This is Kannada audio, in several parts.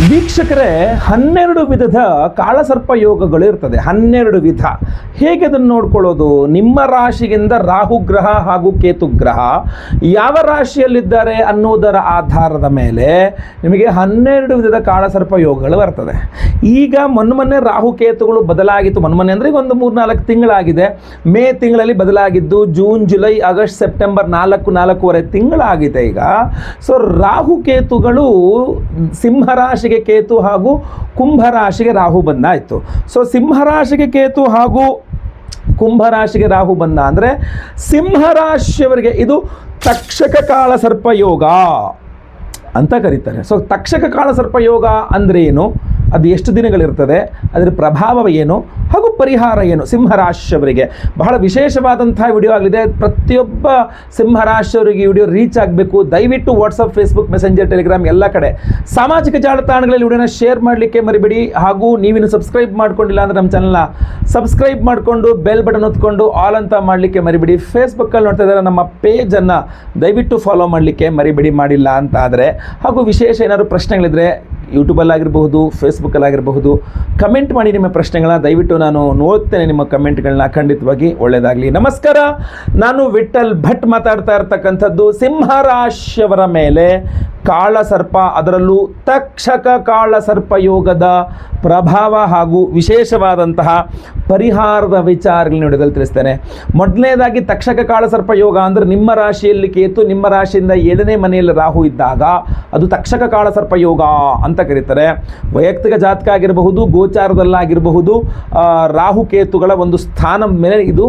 ವೀಕ್ಷಕರೇ, 12 ವಿಧದ ಕಾಳಸರ್ಪ ಯೋಗಗಳು ಇರ್ತದೆ. 12 ವಿಧ. ಹೇಗೆ ಅದನ್ನು ನೋಡ್ಕೊಳ್ಳೋದು? ನಿಮ್ಮ ರಾಶಿಯಿಂದ ರಾಹುಗ್ರಹ ಹಾಗೂ ಕೇತುಗ್ರಹ ಯಾವ ರಾಶಿಯಲ್ಲಿದ್ದಾರೆ ಅನ್ನೋದರ ಆಧಾರದ ಮೇಲೆ ನಿಮಗೆ 12 ವಿಧದ ಕಾಳಸರ್ಪ ಯೋಗಗಳು ಬರ್ತದೆ. ಈಗ ಮೊನ್ನೆ ರಾಹುಕೇತುಗಳು ಬದಲಾಗಿತ್ತು. ಮೊನ್ನೆ ಅಂದರೆ ಈಗ ಒಂದು 3-4 ತಿಂಗಳಾಗಿದೆ. ಮೇ ತಿಂಗಳಲ್ಲಿ ಬದಲಾಗಿದ್ದು ಜೂನ್, ಜುಲೈ, ಆಗಸ್ಟ್, ಸೆಪ್ಟೆಂಬರ್ 4-4.5 ತಿಂಗಳಾಗಿದೆ ಈಗ. ಸೊ ರಾಹುಕೇತುಗಳು ಸಿಂಹರಾಶಿಗೆ ಕೇತು ಹಾಗೂ ಕುಂಭರಾಶಿಗೆ ರಾಹು ಬಂದಾಯಿತು. ಸೊ ಸಿಂಹರಾಶಿಗೆ ಕೇತು ಹಾಗೂ ಕುಂಭರಾಶಿಗೆ ರಾಹು ಬಂದ ಅಂದರೆ ಸಿಂಹರಾಶಿಯವರಿಗೆ ಇದು ತಕ್ಷಕ ಕಾಳಸರ್ಪ ಯೋಗ ಅಂತ ಕರೀತಾರೆ. ಸೊ ತಕ್ಷಕ ಕಾಳಸರ್ಪ ಯೋಗ ಅಂದರೆ ಏನು, ಅದು ಎಷ್ಟು ದಿನಗಳಿರ್ತದೆ, ಅದರ ಪ್ರಭಾವ ಏನು ಹಾಗೂ ಪರಿಹಾರ ಏನು ಸಿಂಹರಾಶಿಯವರಿಗೆ. ಬಹಳ ವಿಶೇಷವಾದಂಥ ವಿಡಿಯೋ ಆಗಲಿದೆ. ಪ್ರತಿಯೊಬ್ಬ ಸಿಂಹರಾಶಿಯವರಿಗೆ ವಿಡಿಯೋ ರೀಚ್ ಆಗಬೇಕು. ದಯವಿಟ್ಟು ವಾಟ್ಸಪ್, ಫೇಸ್ಬುಕ್, ಮೆಸೆಂಜರ್, ಟೆಲಿಗ್ರಾಮ್ ಎಲ್ಲ ಕಡೆ ಸಾಮಾಜಿಕ ಜಾಲತಾಣಗಳಲ್ಲಿ ವಿಡಿಯೋನ ಶೇರ್ ಮಾಡಲಿಕ್ಕೆ ಮರಿಬೇಡಿ. ಹಾಗೂ ನೀವಿನ್ನು ಸಬ್ಸ್ಕ್ರೈಬ್ ಮಾಡ್ಕೊಂಡಿಲ್ಲ ಅಂದರೆ ನಮ್ಮ ಚಾನಲ್ನ ಸಬ್ಸ್ಕ್ರೈಬ್ ಮಾಡಿಕೊಂಡು ಬೆಲ್ ಬಟನ್ ಒತ್ಕೊಂಡು ಆಲ್ ಅಂತ ಮಾಡಲಿಕ್ಕೆ ಮರಿಬೇಡಿ. ಫೇಸ್ಬುಕ್ಕಲ್ಲಿ ನೋಡ್ತಾ ಇದ್ದಾರೆ ನಮ್ಮ ಪೇಜನ್ನು ದಯವಿಟ್ಟು ಫಾಲೋ ಮಾಡಲಿಕ್ಕೆ ಮರಿಬೇಡಿ, ಮಾಡಿಲ್ಲ ಅಂತ ಆದರೆ. ಹಾಗೂ ವಿಶೇಷ ಏನಾದರೂ ಪ್ರಶ್ನೆಗಳಿದ್ದರೆ ಯೂಟ್ಯೂಬಲ್ಲಾಗಿರಬಹುದು, ಫೇಸ್ಬುಕ್ಕಲ್ಲಾಗಿರಬಹುದು, ಕಮೆಂಟ್ ಮಾಡಿ ನಿಮ್ಮ ಪ್ರಶ್ನೆಗಳನ್ನ. ದಯವಿಟ್ಟು ನಾನು ನೋಡ್ತೇನೆ ನಿಮ್ಮ ಕಮೆಂಟ್ಗಳನ್ನ. ಖಂಡಿತವಾಗಿ ಒಳ್ಳೆಯದಾಗಲಿ. ನಮಸ್ಕಾರ, ನಾನು ವಿಠಲ್ ಭಟ್ ಮಾತಾಡ್ತಾ ಇರ್ತಕ್ಕಂಥದ್ದು. ಸಿಂಹರಾಶಿಯವರ ಮೇಲೆ ಕಾಳಸರ್ಪ, ಅದರಲ್ಲೂ ತಕ್ಷಕ ಕಾಳಸರ್ಪ ಯೋಗದ ಪ್ರಭಾವ ಹಾಗೂ ವಿಶೇಷವಾದಂತಹ ಪರಿಹಾರದ ವಿಚಾರಗಳನ್ನ ವಿಡಿಯೋದಲ್ಲಿ ತಿಳಿಸ್ತೇನೆ. ಮೊದಲನೇದಾಗಿ ತಕ್ಷಕ ಕಾಳಸರ್ಪ ಯೋಗ ಅಂದರೆ ನಿಮ್ಮ ರಾಶಿಯಲ್ಲಿ ಕೇತು, ನಿಮ್ಮ ರಾಶಿಯಿಂದ 7ನೇ ಮನೆಯಲ್ಲಿ ರಾಹು ಇದ್ದಾಗ ಅದು ತಕ್ಷಕ ಕಾಳಸರ್ಪ ಯೋಗ ಅಂತ ಕರೀತಾರೆ. ವೈಯಕ್ತಿಕ ಜಾತಕ ಆಗಿರಬಹುದು, ಗೋಚಾರದಲ್ಲಾಗಿರಬಹುದು, ರಾಹು ಕೇತುಗಳ ಒಂದು ಸ್ಥಾನ ಮೇಲೆ ಇದು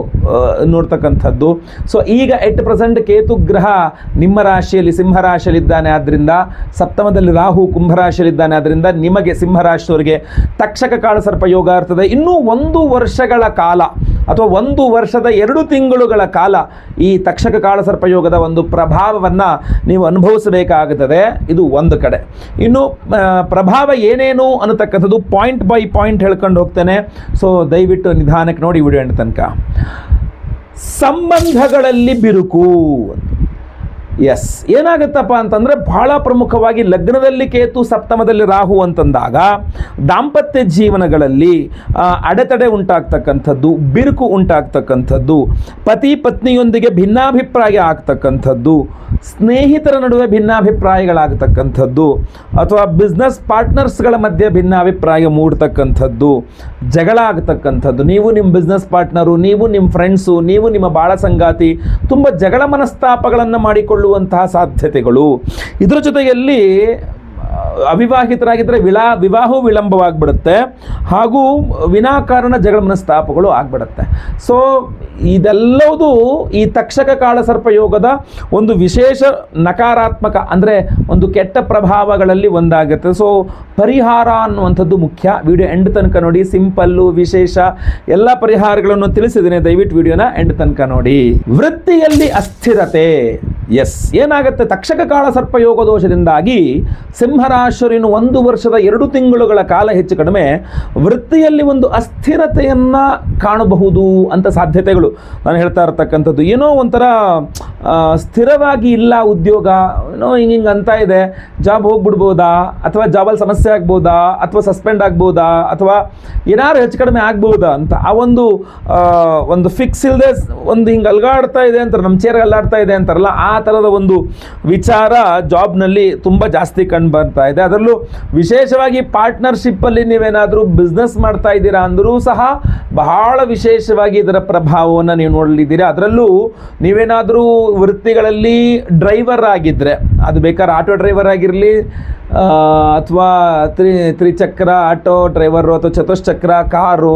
ನೋಡ್ತಕ್ಕಂಥದ್ದು. ಸೊ ಈಗ ಎಟ್ ಪ್ರೆಸೆಂಟ್ ಕೇತು ಗ್ರಹ ನಿಮ್ಮ ರಾಶಿಯಲ್ಲಿ ಸಿಂಹರಾಶಿಯಲ್ಲಿದ್ದಾನೆ, ಆದ್ದರಿಂದ ಸಪ್ತಮದಲ್ಲಿ ರಾಹು ಕುಂಭರಾಶಿಯಲ್ಲಿದ್ದಾನೆ. ಆದ್ದರಿಂದ ನಿಮಗೆ ಸಿಂಹರಾಶಿಯವರಿಗೆ ತಕ್ಷಕ ಕಾಳಸರ್ಪ ಯೋಗ ಇರ್ತದೆ. ಇನ್ನೂ 1 ವರ್ಷಗಳ ಕಾಲ ಅಥವಾ 1 ವರ್ಷದ 2 ತಿಂಗಳುಗಳ ಕಾಲ ಈ ತಕ್ಷಕ ಕಾಳಸರ್ಪ ಯೋಗದ ಒಂದು ಪ್ರಭಾವವನ್ನು ನೀವು ಅನುಭವಿಸಬೇಕಾಗುತ್ತದೆ. ಇದು ಒಂದು ಕಡೆ. ಇನ್ನು ಪ್ರಭಾವ ಏನೇನು ಅನ್ನತಕ್ಕಂಥದ್ದು ಪಾಯಿಂಟ್ ಬೈ ಪಾಯಿಂಟ್ ಹೇಳ್ಕೊಂಡು ಹೋಗ್ತೇನೆ. ಸೊ ದಯವಿಟ್ಟು ನಿಧಾನಕ್ಕೆ ನೋಡಿ ವಿಡಿಯೋ ಎಂಡ್ ತನಕ. ಸಂಬಂಧಗಳಲ್ಲಿ ಬಿರುಕು. ಎಸ್, ಏನಾಗುತ್ತಪ್ಪ ಅಂತಂದರೆ ಬಹಳ ಪ್ರಮುಖವಾಗಿ ಲಗ್ನದಲ್ಲಿ ಕೇತು, ಸಪ್ತಮದಲ್ಲಿ ರಾಹು ಅಂತಂದಾಗ ದಾಂಪತ್ಯ ಜೀವನಗಳಲ್ಲಿ ಅಡೆತಡೆ ಉಂಟಾಗ್ತಕ್ಕಂಥದ್ದು, ಬಿರುಕು ಉಂಟಾಗ್ತಕ್ಕಂಥದ್ದು, ಪತಿ ಪತ್ನಿಯೊಂದಿಗೆ ಭಿನ್ನಾಭಿಪ್ರಾಯ ಆಗ್ತಕ್ಕಂಥದ್ದು, ಸ್ನೇಹಿತರ ನಡುವೆ ಭಿನ್ನಾಭಿಪ್ರಾಯಗಳಾಗತಕ್ಕಂಥದ್ದು, ಅಥವಾ ಬಿಸ್ನೆಸ್ ಪಾರ್ಟ್ನರ್ಸ್ಗಳ ಮಧ್ಯೆ ಭಿನ್ನಾಭಿಪ್ರಾಯ ಮೂಡ್ತಕ್ಕಂಥದ್ದು, ಜಗಳ ಆಗ್ತಕ್ಕಂಥದ್ದು. ನೀವು ನಿಮ್ಮ ಬಿಸ್ನೆಸ್ ಪಾರ್ಟ್ನರು, ನೀವು ನಿಮ್ಮ ಫ್ರೆಂಡ್ಸು, ನೀವು ನಿಮ್ಮ ಬಾಳ ಸಂಗಾತಿ ತುಂಬ ಜಗಳ ಮನಸ್ತಾಪಗಳನ್ನು ಮಾಡಿಕೊಳ್ಳುವಂತಹ ಸಾಧ್ಯತೆಗಳು. ಇದರ ಜೊತೆಯಲ್ಲಿ ಅವಿವಾಹಿತರಾಗಿದ್ದರೆ ವಿವಾಹವು ವಿಳಂಬವಾಗಿಬಿಡುತ್ತೆ ಹಾಗೂ ವಿನಾಕಾರಣ ಜಗಳ ಮನಸ್ತಾಪಗಳು ಆಗಿಬಿಡುತ್ತೆ. ಸೊ ಇದೆಲ್ಲವೂ ಈ ತಕ್ಷಕ ಕಾಳಸರ್ಪ ಯೋಗದ ಒಂದು ವಿಶೇಷ ನಕಾರಾತ್ಮಕ ಅಂದರೆ ಒಂದು ಕೆಟ್ಟ ಪ್ರಭಾವಗಳಲ್ಲಿ ಒಂದಾಗುತ್ತೆ. ಸೊ ಪರಿಹಾರ ಅನ್ನುವಂಥದ್ದು ಮುಖ್ಯ. ವಿಡಿಯೋ ಎಂಡ್ ತನಕ ನೋಡಿ. ಸಿಂಪಲ್ಲು, ವಿಶೇಷ ಎಲ್ಲ ಪರಿಹಾರಗಳನ್ನು ತಿಳಿಸಿದ್ದೀನಿ. ದಯವಿಟ್ಟು ವಿಡಿಯೋನ ಎಂಡ್ ತನಕ ನೋಡಿ. ವೃತ್ತಿಯಲ್ಲಿ ಅಸ್ಥಿರತೆ. ಎಸ್, ಏನಾಗುತ್ತೆ ತಕ್ಷಕ ಕಾಳಸರ್ಪ ಯೋಗ ದೋಷದಿಂದಾಗಿ ಸಿಂಹರಾಶಿಯರು 1 ವರ್ಷದ 2 ತಿಂಗಳುಗಳ ಕಾಲ ಹೆಚ್ಚು ಕಡಿಮೆ ವೃತ್ತಿಯಲ್ಲಿ ಒಂದು ಅಸ್ಥಿರತೆಯನ್ನು ಕಾಣಬಹುದು ಅಂತ ಸಾಧ್ಯತೆಗಳು. ನಾನು ಹೇಳ್ತಾ ಇರ್ತಕ್ಕಂಥದ್ದು ಏನೋ ಒಂಥರ ಸ್ಥಿರವಾಗಿ ಇಲ್ಲ ಉದ್ಯೋಗ, ಏನೋ ಹಿಂಗೆ ಅಂತ ಇದೆ, ಜಾಬ್ ಹೋಗ್ಬಿಡ್ಬೋದಾ, ಅಥವಾ ಜಾಬಲ್ಲಿ ಸಮಸ್ಯೆ ಆಗ್ಬೋದಾ, ಅಥವಾ ಸಸ್ಪೆಂಡ್ ಆಗ್ಬೋದಾ, ಅಥವಾ ಏನಾದ್ರು ಹೆಚ್ಚು ಕಡಿಮೆ ಆಗ್ಬೋದಾ ಅಂತ ಆ ಒಂದು ಫಿಕ್ಸ್ ಇಲ್ಲದೆ ಒಂದು ಹಿಂಗೆ ಅಲ್ಗಾಡ್ತಾ ಇದೆ ಅಂತಾರೆ, ನಮ್ಮ ಚೇರ್ ಅಲ್ಲಾಡ್ತಾ ಇದೆ ಅಂತಾರಲ್ಲ, ಆ ಥರದ ಒಂದು ವಿಚಾರ ಜಾಬ್ನಲ್ಲಿ ತುಂಬ ಜಾಸ್ತಿ ಕಂಡು ಬರ್ತಾ ಇದೆ. ಅದರಲ್ಲೂ ವಿಶೇಷವಾಗಿ ಪಾರ್ಟ್ನರ್ಶಿಪ್ಪಲ್ಲಿ ನೀವೇನಾದರೂ ಬಿಸ್ನೆಸ್ ಮಾಡ್ತಾ ಇದ್ದೀರಾ ಅಂದರೂ ಸಹ ಬಹಳ ವಿಶೇಷವಾಗಿ ಇದರ ಪ್ರಭಾವವನ್ನು ನೀವು ನೋಡಲಿದ್ದೀರಾ. ಅದರಲ್ಲೂ ನೀವೇನಾದರೂ ವೃತ್ತಿಗಳಲ್ಲಿ ಡ್ರೈವರ್ ಆಗಿದ್ದರೆ, ಅದು ಬೇಕಾದ್ರೆ ಆಟೋ ಡ್ರೈವರ್ ಆಗಿರಲಿ, ಅಥವಾ ತ್ರಿಚಕ್ರ ಆಟೋ ಡ್ರೈವರು, ಅಥವಾ ಚತುಶ್ಚಕ್ರ ಕಾರು,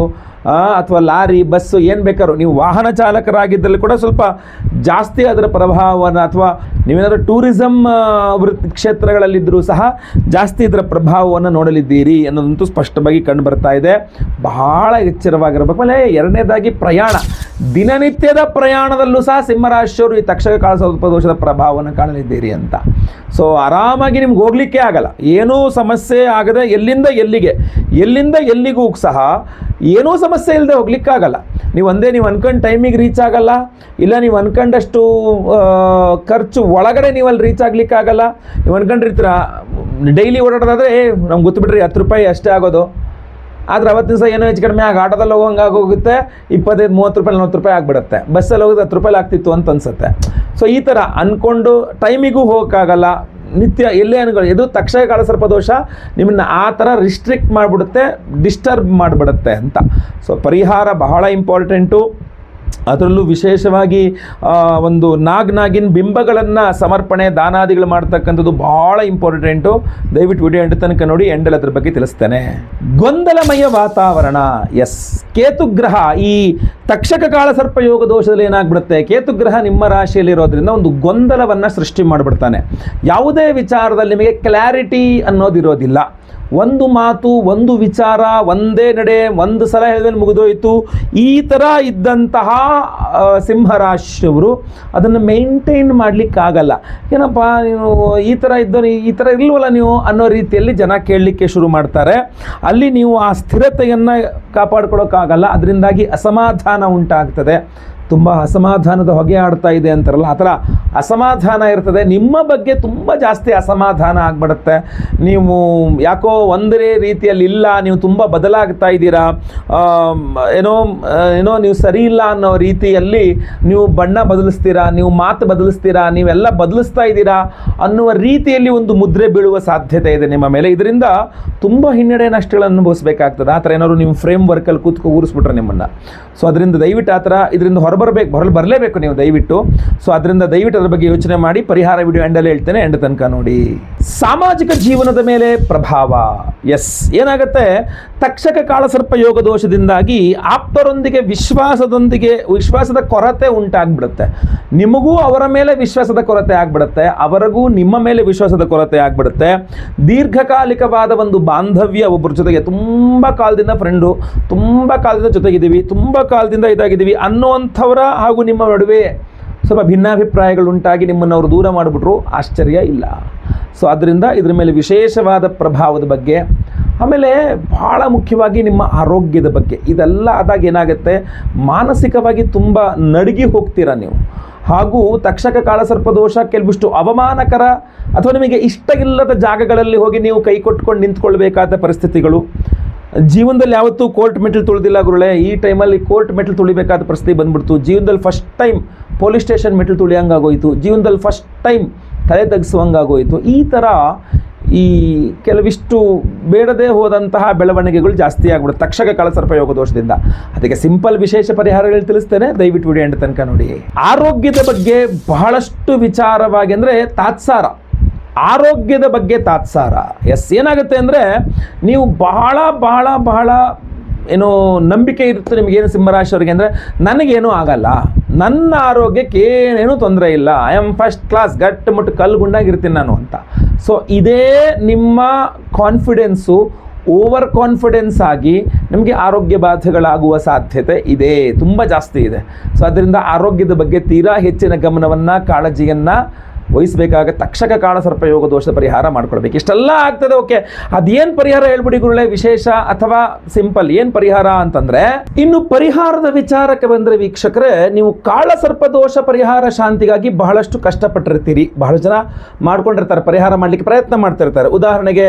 ಅಥವಾ ಲಾರಿ, ಬಸ್ಸು, ಏನು ಬೇಕಾದ್ರೂ ನೀವು ವಾಹನ ಚಾಲಕರಾಗಿದ್ದಲ್ಲಿ ಕೂಡ ಸ್ವಲ್ಪ ಜಾಸ್ತಿ ಅದರ ಪ್ರಭಾವವನ್ನು, ಅಥವಾ ನೀವೇನಾದರೂ ಟೂರಿಸಮ್ ವೃತ್ತಿ ಕ್ಷೇತ್ರಗಳಲ್ಲಿದ್ದರೂ ಸಹ ಜಾಸ್ತಿ ಇದರ ಪ್ರಭಾವವನ್ನು ನೋಡಲಿದ್ದೀರಿ ಅನ್ನೋದಂತೂ ಸ್ಪಷ್ಟವಾಗಿ ಕಂಡು ಬರ್ತಾ ಇದೆ. ಬಹಳ ಎಚ್ಚರವಾಗಿರಬೇಕು. ಆಮೇಲೆ ಎರಡನೇದಾಗಿ ಪ್ರಯಾಣ, ದಿನನಿತ್ಯದ ಪ್ರಯಾಣದಲ್ಲೂ ಸಹ ಸಿಂಹರಾಶಿಯವರು ಈ ತಕ್ಷಕ ಕಾಳಸರ್ಪ ದೋಷದ ಪ್ರಭಾವವನ್ನು ಕಾಣಲಿದ್ದೀರಿ ಅಂತ. ಸೊ ಆರಾಮಾಗಿ ನಿಮ್ಗೆ ಹೋಗಲಿಕ್ಕೆ ಆಗಲ್ಲ, ಏನೂ ಸಮಸ್ಯೆ ಆಗದೆ ಎಲ್ಲಿಂದ ಎಲ್ಲಿಗೂ ಸಹ ಏನೂ ಸಮಸ್ಯೆ ಇಲ್ಲದೆ ಹೋಗ್ಲಿಕ್ಕಾಗಲ್ಲ. ನೀವು ಅನ್ಕೊಂಡು ಟೈಮಿಗೆ ರೀಚ್ ಆಗಲ್ಲ, ಇಲ್ಲ ನೀವು ಅನ್ಕೊಂಡಷ್ಟು ಖರ್ಚು ಒಳಗಡೆ ನೀವು ಅಲ್ಲಿ ರೀಚ್ ಆಗ್ಲಿಕ್ಕಾಗಲ್ಲ. ನೀವು ಅನ್ಕೊಂಡಿರ್ತೀರ ಡೈಲಿ ಓಡಾಡೋದಾದ್ರೆ ನಮ್ಗೆ ಗೊತ್ತುಬಿಡ್ರಿ 10 ರೂಪಾಯಿ ಅಷ್ಟೇ ಆಗೋದು, ಆದರೆ ಅವತ್ತು ದಿವಸ ಏನೋ ಹೆಚ್ಚು ಕಡಿಮೆ ಆಟೋದಲ್ಲಿ ಹೋಗೋಂಗಾಗೋಗುತ್ತೆ, 25-30 ರೂಪಾಯಿ 40 ರೂಪಾಯಿ ಆಗಿಬಿಡುತ್ತೆ. ಬಸ್ಸಲ್ಲಿ ಹೋಗೋದು 10 ರೂಪಾಯಿ ಆಗ್ತಿತ್ತು ಅಂತ ಅನ್ಸುತ್ತೆ. ಸೊ ಈ ಥರ ಅಂದ್ಕೊಂಡು ಟೈಮಿಗೂ ಹೋಗೋಕ್ಕಾಗಲ್ಲ, ನಿತ್ಯ ಎಲ್ಲೇ ಅನ್ಕೊಳ್ಳಿ. ಇದು ತಕ್ಷಕ ಕಾಳಸರ್ಪ ದೋಷ ನಿಮ್ಮನ್ನು ಆ ಥರ ರಿಸ್ಟ್ರಿಕ್ಟ್ ಮಾಡಿಬಿಡುತ್ತೆ, ಡಿಸ್ಟರ್ಬ್ ಮಾಡಿಬಿಡುತ್ತೆ ಅಂತ. ಸೊ ಪರಿಹಾರ ಬಹಳ ಇಂಪಾರ್ಟೆಂಟು. ಅದರಲ್ಲೂ ವಿಶೇಷವಾಗಿ ಒಂದು ನಾಗಿನ ಬಿಂಬಗಳನ್ನು ಸಮರ್ಪಣೆ ದಾನಾದಿಗಳು ಮಾಡ್ತಕ್ಕಂಥದ್ದು ಭಾಳ ಇಂಪಾರ್ಟೆಂಟು. ದಯವಿಟ್ಟು ವಿಡಿಯೋ ಎಂಡ್ ತನಕ ನೋಡಿ, ಎಂಡಲ್ಲಿ ಅದ್ರ ಬಗ್ಗೆ ತಿಳಿಸ್ತೇನೆ. ಗೊಂದಲಮಯ ವಾತಾವರಣ. ಎಸ್, ಕೇತುಗ್ರಹ ಈ ತಕ್ಷಕ ಕಾಳಸರ್ಪ ಯೋಗ ದೋಷದಲ್ಲಿ ಏನಾಗ್ಬಿಡುತ್ತೆ, ಕೇತುಗ್ರಹ ನಿಮ್ಮ ರಾಶಿಯಲ್ಲಿರೋದ್ರಿಂದ ಒಂದು ಗೊಂದಲವನ್ನು ಸೃಷ್ಟಿ ಮಾಡಿಬಿಡ್ತಾನೆ. ಯಾವುದೇ ವಿಚಾರದಲ್ಲಿ ನಿಮಗೆ ಕ್ಲಾರಿಟಿ ಅನ್ನೋದಿರೋದಿಲ್ಲ. ಒಂದು ಮಾತು, ಒಂದು ವಿಚಾರ, ಒಂದೇ ನಡೆ, ಒಂದು ಸಲ ಹೇಳಿದ್ರೆ ಮುಗಿದೋಯ್ತು. ಈ ಥರ ಇದ್ದಂತಹ ಸಿಂಹರಾಶಿಯವರು ಅದನ್ನು ಮೇಂಟೈನ್ ಮಾಡಲಿಕ್ಕಾಗಲ್ಲ. ಏನಪ್ಪ ನೀನು ಈ ಥರ ಇದ್ದೋ, ಈ ಥರ ಇಲ್ವಲ್ಲ ನೀವು ಅನ್ನೋ ರೀತಿಯಲ್ಲಿ ಜನ ಕೇಳಲಿಕ್ಕೆ ಶುರು ಮಾಡ್ತಾರೆ. ಅಲ್ಲಿ ನೀವು ಆ ಸ್ಥಿರತೆಯನ್ನು ಕಾಪಾಡ್ಕೊಳ್ಳೋಕ್ಕಾಗಲ್ಲ. ಅದರಿಂದಾಗಿ ಅಸಮಾಧಾನ ಉಂಟಾಗ್ತದೆ. ತುಂಬ ಅಸಮಾಧಾನದ ಹೊಗೆ ಆಡ್ತಾ ಇದೆ ಅಂತಾರಲ್ಲ, ಆ ಥರ ಅಸಮಾಧಾನ ಇರ್ತದೆ. ನಿಮ್ಮ ಬಗ್ಗೆ ತುಂಬ ಜಾಸ್ತಿ ಅಸಮಾಧಾನ ಆಗಿಬಿಡುತ್ತೆ. ನೀವು ಯಾಕೋ ಒಂದೇ ರೀತಿಯಲ್ಲಿ ಇಲ್ಲ, ನೀವು ತುಂಬ ಬದಲಾಗ್ತಾ ಇದ್ದೀರಾ, ಏನೋ ನೀವು ಸರಿ ಇಲ್ಲ ಅನ್ನೋ ರೀತಿಯಲ್ಲಿ ನೀವು ಬಣ್ಣ ಬದಲಿಸ್ತೀರಾ, ನೀವು ಮಾತು ಬದಲಿಸ್ತೀರಾ, ನೀವೆಲ್ಲ ಬದಲಿಸ್ತಾ ಇದ್ದೀರಾ ಅನ್ನುವ ರೀತಿಯಲ್ಲಿ ಒಂದು ಮುದ್ರೆ ಬೀಳುವ ಸಾಧ್ಯತೆ ಇದೆ ನಿಮ್ಮ ಮೇಲೆ. ಇದರಿಂದ ತುಂಬ ಹಿನ್ನಡೆ ನಷ್ಟಗಳನ್ನು ಅನುಭವಿಸಬೇಕಾಗ್ತದೆ. ಆ ಥರ ಏನಾದ್ರು ನೀವು ಫ್ರೇಮ್ ವರ್ಕಲ್ಲಿ ಕೂರಿಸ್ಬಿಟ್ರೆ ನಿಮ್ಮನ್ನು. ಸೊ ಅದರಿಂದ ದಯವಿಟ್ಟು ಆ ಥರ ಇದರಿಂದ ಬರಲೇಬೇಕು ನೀವು ದಯವಿಟ್ಟು. ಸೊ ಅದರಿಂದ ದಯವಿಟ್ಟು ಅದ್ರ ಬಗ್ಗೆ ಯೋಚನೆ ಮಾಡಿ. ಪರಿಹಾರ ವಿಡಿಯೋ ಎಂಡಲ್ಲಿ ಹೇಳ್ತೇನೆ, ಎಂಡ್ ತನಕ ನೋಡಿ. ಸಾಮಾಜಿಕ ಜೀವನದ ಮೇಲೆ ಪ್ರಭಾವ. ಎಸ್, ಏನಾಗುತ್ತೆ, ತಕ್ಷಕ ಕಾಳಸರ್ಪ ಯೋಗ ದೋಷದಿಂದಾಗಿ ಆಪ್ತರೊಂದಿಗೆ ವಿಶ್ವಾಸದ ಕೊರತೆ ಉಂಟಾಗ್ಬಿಡುತ್ತೆ. ನಿಮಗೂ ಅವರ ಮೇಲೆ ವಿಶ್ವಾಸದ ಕೊರತೆ ಆಗ್ಬಿಡುತ್ತೆ, ಅವರಿಗೂ ನಿಮ್ಮ ಮೇಲೆ ವಿಶ್ವಾಸದ ಕೊರತೆ ಆಗ್ಬಿಡುತ್ತೆ. ದೀರ್ಘಕಾಲಿಕವಾದ ಒಂದು ಬಾಂಧವ್ಯ, ಒಬ್ಬರ ಜೊತೆಗೆ ತುಂಬ ಕಾಲದಿಂದ ಫ್ರೆಂಡು, ತುಂಬ ಕಾಲದಿಂದ ಜೊತೆಗಿದ್ದೀವಿ, ತುಂಬ ಕಾಲದಿಂದ ಇದಾಗಿದ್ದೀವಿ ಅನ್ನುವಂಥವರ ಹಾಗೂ ನಿಮ್ಮ ನಡುವೆ ಸ್ವಲ್ಪ ಭಿನ್ನಾಭಿಪ್ರಾಯಗಳು ಉಂಟಾಗಿ ನಿಮ್ಮನ್ನು ಅವರು ದೂರ ಮಾಡಿಬಿಟ್ರು, ಆಶ್ಚರ್ಯ ಇಲ್ಲ. ಸೊ ಅದರಿಂದ ಇದ್ರ ಮೇಲೆ ವಿಶೇಷವಾದ ಪ್ರಭಾವದ ಬಗ್ಗೆ, ಆಮೇಲೆ ಭಾಳ ಮುಖ್ಯವಾಗಿ ನಿಮ್ಮ ಆರೋಗ್ಯದ ಬಗ್ಗೆ, ಇದೆಲ್ಲ ಆದಾಗ ಏನಾಗುತ್ತೆ, ಮಾನಸಿಕವಾಗಿ ತುಂಬ ನಡುಗಿ ಹೋಗ್ತೀರಾ ನೀವು. ಹಾಗೂ ತಕ್ಷಕ ಕಾಳಸರ್ಪ ದೋಷ ಕೆಲವಿಷ್ಟು ಅವಮಾನಕರ ಅಥವಾ ನಿಮಗೆ ಇಷ್ಟ ಇಲ್ಲದ ಜಾಗಗಳಲ್ಲಿ ಹೋಗಿ ನೀವು ಕೈ ಕೊಟ್ಕೊಂಡು ನಿಂತ್ಕೊಳ್ಬೇಕಾದ ಪರಿಸ್ಥಿತಿಗಳು. ಜೀವನದಲ್ಲಿ ಯಾವತ್ತೂ ಕೋರ್ಟ್ ಮೆಟ್ಲು ತುಳಿದಿಲ್ಲ ಗುರುಳೆ, ಈ ಟೈಮಲ್ಲಿ ಕೋರ್ಟ್ ಮೆಟ್ಲು ತುಳಿಬೇಕಾದ ಪರಿಸ್ಥಿತಿ ಬಂದ್ಬಿಡ್ತು. ಜೀವನದಲ್ಲಿ ಫಸ್ಟ್ ಟೈಮ್ ಪೊಲೀಸ್ ಸ್ಟೇಷನ್ ಮೆಟ್ಲು ತುಳಿಯಂಗಾಗೋಯಿತು, ಜೀವನದಲ್ಲಿ ಫಸ್ಟ್ ಟೈಮ್ ತಲೆ ತಗ್ಸುವಂಗಾಗೋಯಿತು. ಈ ಥರ ಈ ಕೆಲವಿಷ್ಟು ಬೇಡದೇ ಹೋದಂತಹ ಬೆಳವಣಿಗೆಗಳು ಜಾಸ್ತಿ ಆಗ್ಬಿಡುತ್ತೆ ತಕ್ಷಕ ಕಾಳಸರ್ಪ ಯೋಗ ದೋಷದಿಂದ. ಅದಕ್ಕೆ ಸಿಂಪಲ್ ವಿಶೇಷ ಪರಿಹಾರಗಳು ತಿಳಿಸ್ತೇನೆ, ದಯವಿಟ್ಟು ವಿಡಿಯೋ ಎಂಡ್ ತನಕ ನೋಡಿ. ಆರೋಗ್ಯದ ಬಗ್ಗೆ ಬಹಳಷ್ಟು ವಿಚಾರವಾಗಿ ಅಂದರೆ ತಾತ್ಸಾರ, ಆರೋಗ್ಯದ ಬಗ್ಗೆ ತಾತ್ಸಾರ. ಎಸ್, ಏನಾಗುತ್ತೆ ಅಂದರೆ ನೀವು ಬಹಳ ಏನೋ ನಂಬಿಕೆ ಇರುತ್ತೆ ನಿಮಗೇನು ಸಿಂಹರಾಶಿಯವರಿಗೆ, ಅಂದರೆ ನನಗೇನೂ ಆಗಲ್ಲ, ನನ್ನ ಆರೋಗ್ಯಕ್ಕೆ ಏನೇನೂ ತೊಂದರೆ ಇಲ್ಲ, ಐ ಆಮ್ ಫಸ್ಟ್ ಕ್ಲಾಸ್, ಗಟ್ಟು ಕಲ್ಲುಗುಂಡಾಗಿರ್ತೀನಿ ನಾನು ಅಂತ. ಸೊ ಇದೇ ನಿಮ್ಮ ಕಾನ್ಫಿಡೆನ್ಸು ಓವರ್ ಕಾನ್ಫಿಡೆನ್ಸ್ ಆಗಿ ನಿಮಗೆ ಆರೋಗ್ಯ ಬಾಧೆಗಳಾಗುವ ಸಾಧ್ಯತೆ ಇದೆ, ತುಂಬ ಜಾಸ್ತಿ ಇದೆ. ಸೊ ಅದರಿಂದ ಆರೋಗ್ಯದ ಬಗ್ಗೆ ತೀರಾ ಹೆಚ್ಚಿನ ಗಮನವನ್ನು, ಕಾಳಜಿಯನ್ನು ವಹಿಸಬೇಕಾಗ ತಕ್ಷಕ ಕಾಳಸರ್ಪ ಯೋಗ ದೋಷದ ಪರಿಹಾರ ಮಾಡ್ಕೊಳ್ಬೇಕು. ಇಷ್ಟೆಲ್ಲ ಆಗ್ತದೆ, ಓಕೆ. ಅದೇನು ಪರಿಹಾರ ಹೇಳ್ಬಿಡಿ ಗುರುಳೆ, ವಿಶೇಷ ಅಥವಾ ಸಿಂಪಲ್, ಏನು ಪರಿಹಾರ ಅಂತಂದರೆ, ಇನ್ನು ಪರಿಹಾರದ ವಿಚಾರಕ್ಕೆ ಬಂದರೆ ವೀಕ್ಷಕರೇ, ನೀವು ಕಾಳಸರ್ಪ ದೋಷ ಪರಿಹಾರ ಶಾಂತಿಗಾಗಿ ಬಹಳಷ್ಟು ಕಷ್ಟಪಟ್ಟಿರ್ತೀರಿ. ಬಹಳ ಜನ ಮಾಡ್ಕೊಂಡಿರ್ತಾರೆ, ಪರಿಹಾರ ಮಾಡಲಿಕ್ಕೆ ಪ್ರಯತ್ನ ಮಾಡ್ತಿರ್ತಾರೆ. ಉದಾಹರಣೆಗೆ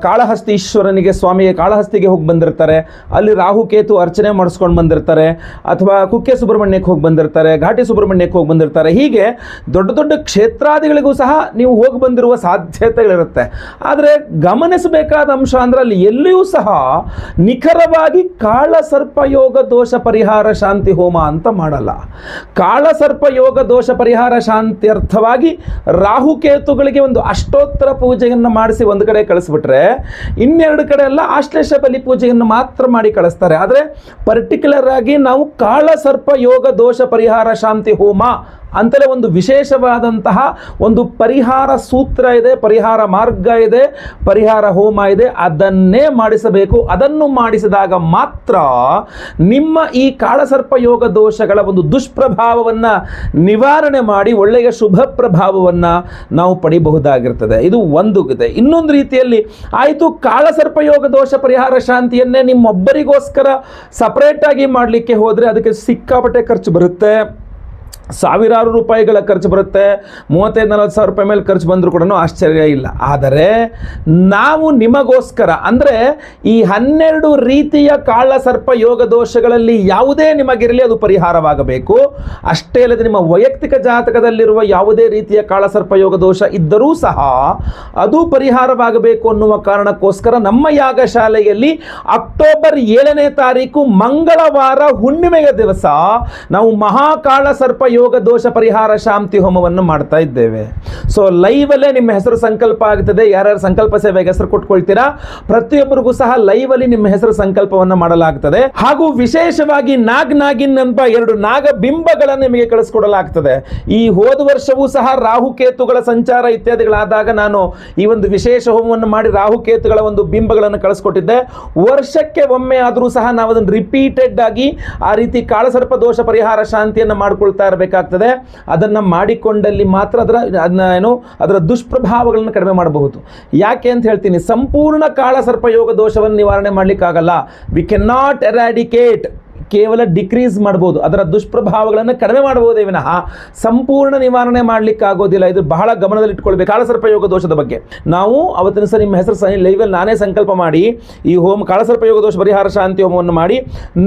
ಕಾಳಹಸ್ತೀಶ್ವರನಿಗೆ, ಸ್ವಾಮಿಗೆ ಕಾಳಹಸ್ತಿಗೆ ಹೋಗಿ ಬಂದಿರ್ತಾರೆ, ಅಲ್ಲಿ ರಾಹುಕೇತು ಅರ್ಚನೆ ಮಾಡಿಸ್ಕೊಂಡು ಬಂದಿರ್ತಾರೆ, ಅಥವಾ ಕುಕ್ಕೆ ಸುಬ್ರಹ್ಮಣ್ಯಕ್ಕೆ ಹೋಗಿ ಬಂದಿರ್ತಾರೆ, ಘಾಟಿ ಸುಬ್ರಹ್ಮಣ್ಯಕ್ಕೆ ಹೋಗಿ ಬಂದಿರ್ತಾರೆ. ಹೀಗೆ ದೊಡ್ಡ ದೊಡ್ಡ ಕ್ಷೇತ್ರಾದಿಗಳಿಗೂ ಸಹ ನೀವು ಹೋಗಿ ಬಂದಿರುವ ಸಾಧ್ಯತೆಗಳಿರುತ್ತೆ. ಆದರೆ ಗಮನಿಸಬೇಕಾದ ಅಂಶ ಅಂದರೆ ಅಲ್ಲಿ ಎಲ್ಲಿಯೂ ಸಹ ನಿಖರವಾಗಿ ಕಾಳಸರ್ಪ ಯೋಗ ದೋಷ ಪರಿಹಾರ ಶಾಂತಿ ಹೋಮ ಅಂತ ಮಾಡಲ್ಲ. ಕಾಳಸರ್ಪ ಯೋಗ ದೋಷ ಪರಿಹಾರ ಶಾಂತಿ ಅರ್ಥವಾಗಿ ರಾಹುಕೇತುಗಳಿಗೆ ಒಂದು ಅಷ್ಟೋತ್ತರ ಪೂಜೆಯನ್ನು ಮಾಡಿಸಿ ಒಂದು ಕಡೆ ಕಳಿಸ್ಬಿಟ್ರೆ, ಇನ್ನೆರಡು ಕಡೆ ಎಲ್ಲ ಆಶ್ಲೇಷ ಬಲಿ ಪೂಜೆಯನ್ನು ಮಾತ್ರ ಮಾಡಿ ಕಳಿಸ್ತಾರೆ. ಆದರೆ ಪರ್ಟಿಕ್ಯುಲರ್ ಆಗಿ ನಾವು ಕಾಳಸರ್ಪ ಯೋಗ ದೋಷ ಪರಿಹಾರ ಶಾಂತಿ ಹೋಮ ಅಂತಲೇ ಒಂದು ವಿಶೇಷವಾದಂತಹ ಒಂದು ಪರಿಹಾರ ಸೂತ್ರ ಇದೆ, ಪರಿಹಾರ ಮಾರ್ಗ ಇದೆ, ಪರಿಹಾರ ಹೋಮ ಇದೆ. ಅದನ್ನೇ ಮಾಡಿಸಬೇಕು. ಅದನ್ನು ಮಾಡಿಸಿದಾಗ ಮಾತ್ರ ನಿಮ್ಮ ಈ ಕಾಳಸರ್ಪ ಯೋಗ ದೋಷಗಳ ಒಂದು ದುಷ್ಪ್ರಭಾವವನ್ನು ನಿವಾರಣೆ ಮಾಡಿ ಒಳ್ಳೆಯ ಶುಭ ಪ್ರಭಾವವನ್ನು ನಾವು ಪಡಿಬಹುದಾಗಿರ್ತದೆ. ಇದು ಒಂದು ಇದೆ. ಇನ್ನೊಂದು ರೀತಿಯಲ್ಲಿ ಆಯಿತು, ಕಾಳಸರ್ಪ ಯೋಗ ದೋಷ ಪರಿಹಾರ ಶಾಂತಿಯನ್ನೇ ನಿಮ್ಮೊಬ್ಬರಿಗೋಸ್ಕರ ಸಪರೇಟ್ ಆಗಿ ಮಾಡಲಿಕ್ಕೆ ಹೋದರೆ ಅದಕ್ಕೆ ಸಿಕ್ಕಾಪಟ್ಟೆ ಖರ್ಚು ಬರುತ್ತೆ, ಸಾವಿರಾರು ರೂಪಾಯಿಗಳ ಖರ್ಚು ಬರುತ್ತೆ. 35-40 ಸಾವಿರ ರೂಪಾಯಿ ಮೇಲೆ ಖರ್ಚು ಬಂದರೂ ಕೂಡ ಆಶ್ಚರ್ಯ ಇಲ್ಲ. ಆದರೆ ನಾವು ನಿಮಗೋಸ್ಕರ ಅಂದರೆ ಈ 12 ರೀತಿಯ ಕಾಳಸರ್ಪ ಯೋಗ ದೋಷಗಳಲ್ಲಿ ಯಾವುದೇ ನಿಮಗಿರಲಿ ಅದು ಪರಿಹಾರವಾಗಬೇಕು. ಅಷ್ಟೇ ಅಲ್ಲದೆ ನಿಮ್ಮ ವೈಯಕ್ತಿಕ ಜಾತಕದಲ್ಲಿರುವ ಯಾವುದೇ ರೀತಿಯ ಕಾಳಸರ್ಪ ಯೋಗ ದೋಷ ಇದ್ದರೂ ಸಹ ಅದು ಪರಿಹಾರವಾಗಬೇಕು ಅನ್ನುವ ಕಾರಣಕ್ಕೋಸ್ಕರ ನಮ್ಮ ಯಾಗಶಾಲೆಯಲ್ಲಿ ಅಕ್ಟೋಬರ್ 7ನೇ ತಾರೀಕು ಮಂಗಳವಾರ ಹುಣ್ಣಿಮೆಯ ದಿವಸ ನಾವು ಮಹಾಕಾಳಸರ್ಪ ಯೋಗ ದೋಷ ಪರಿಹಾರ ಶಾಂತಿ ಹೋಮವನ್ನು ಮಾಡ್ತಾ ಇದ್ದೇವೆ. ಸೊ ಲೈವ್ ಅಲ್ಲೇ ನಿಮ್ಮ ಹೆಸರು ಸಂಕಲ್ಪ ಆಗುತ್ತದೆ. ಯಾರ್ಯಾರು ಸಂಕಲ್ಪ ಸೇವೆಗೆ ಹೆಸರು ಕೊಟ್ಕೊಳ್ತೀರಾ ಪ್ರತಿಯೊಬ್ಬರಿಗೂ ಸಹ ಲೈವ್ ಅಲ್ಲಿ ನಿಮ್ಮ ಹೆಸರು ಸಂಕಲ್ಪವನ್ನು ಮಾಡಲಾಗ್ತದೆ. ಹಾಗೂ ವಿಶೇಷವಾಗಿ ನಾಗಿನ್ ಎಂಬ 2 ನಾಗಬಿಂಬಗಳನ್ನು ನಿಮಗೆ ಕಳಿಸ್ಕೊಡಲಾಗ್ತದೆ. ಈ ಹೋದ ವರ್ಷವೂ ಸಹ ರಾಹುಕೇತುಗಳ ಸಂಚಾರ ಇತ್ಯಾದಿಗಳಾದಾಗ ನಾನು ಈ ಒಂದು ವಿಶೇಷ ಹೋಮವನ್ನು ಮಾಡಿ ರಾಹುಕೇತುಗಳ ಒಂದು ಬಿಂಬಗಳನ್ನು ಕಳಿಸ್ಕೊಟ್ಟಿದ್ದೆ. ವರ್ಷಕ್ಕೆ ಒಮ್ಮೆ ಆದರೂ ಸಹ ನಾವು ಅದನ್ನು ರಿಪೀಟೆಡ್ ಆಗಿ ಆ ರೀತಿ ಕಾಳಸರ್ಪ ದೋಷ ಪರಿಹಾರ ಶಾಂತಿಯನ್ನು ಮಾಡ್ಕೊಳ್ತಾ ಇರಬೇಕಾಗ್ತದೆ. ಅದನ್ನು ಮಾಡಿಕೊಂಡಲ್ಲಿ ಮಾತ್ರ ಅದರ ದುಷ್ಪ್ರಭಾವಗಳನ್ನು ಕಡಿಮೆ ಮಾಡಬಹುದು. ಯಾಕೆ ಅಂತ ಹೇಳ್ತೀನಿ, ಸಂಪೂರ್ಣ ಕಾಳಸರ್ಪ ಯೋಗ ದೋಷವನ್ನು ನಿವಾರಣೆ ಮಾಡಲಿಕ್ಕಾಗಲ್ಲ. ವಿ ಕ್ಯಾನ್ ನಾಟ್ ಎರಾಡಿಕೇಟ್, ಕೇವಲ ಡಿಕ್ರೀಸ್ ಮಾಡ್ಬೋದು, ಅದರ ದುಷ್ಪ್ರಭಾವಗಳನ್ನು ಕಡಿಮೆ ಮಾಡಬಹುದೇ ವಿನಃ ಸಂಪೂರ್ಣ ನಿವಾರಣೆ ಮಾಡಲಿಕ್ಕಾಗೋದಿಲ್ಲ. ಇದು ಬಹಳ ಗಮನದಲ್ಲಿಟ್ಕೊಳ್ಬೇಕು. ಕಾಳಸರ್ಪ ಯೋಗ ದೋಷದ ಬಗ್ಗೆ ನಾವು ಅವತ್ತಿನ ಸಹ ನಿಮ್ಮ ಹೆಸರು ಲೈವಲ್ಲಿ ನಾನೇ ಸಂಕಲ್ಪ ಮಾಡಿ ಈ ಹೋಮ ಕಾಳಸರ್ಪ ಯೋಗ ದೋಷ ಪರಿಹಾರ ಶಾಂತಿ ಹೋಮವನ್ನು ಮಾಡಿ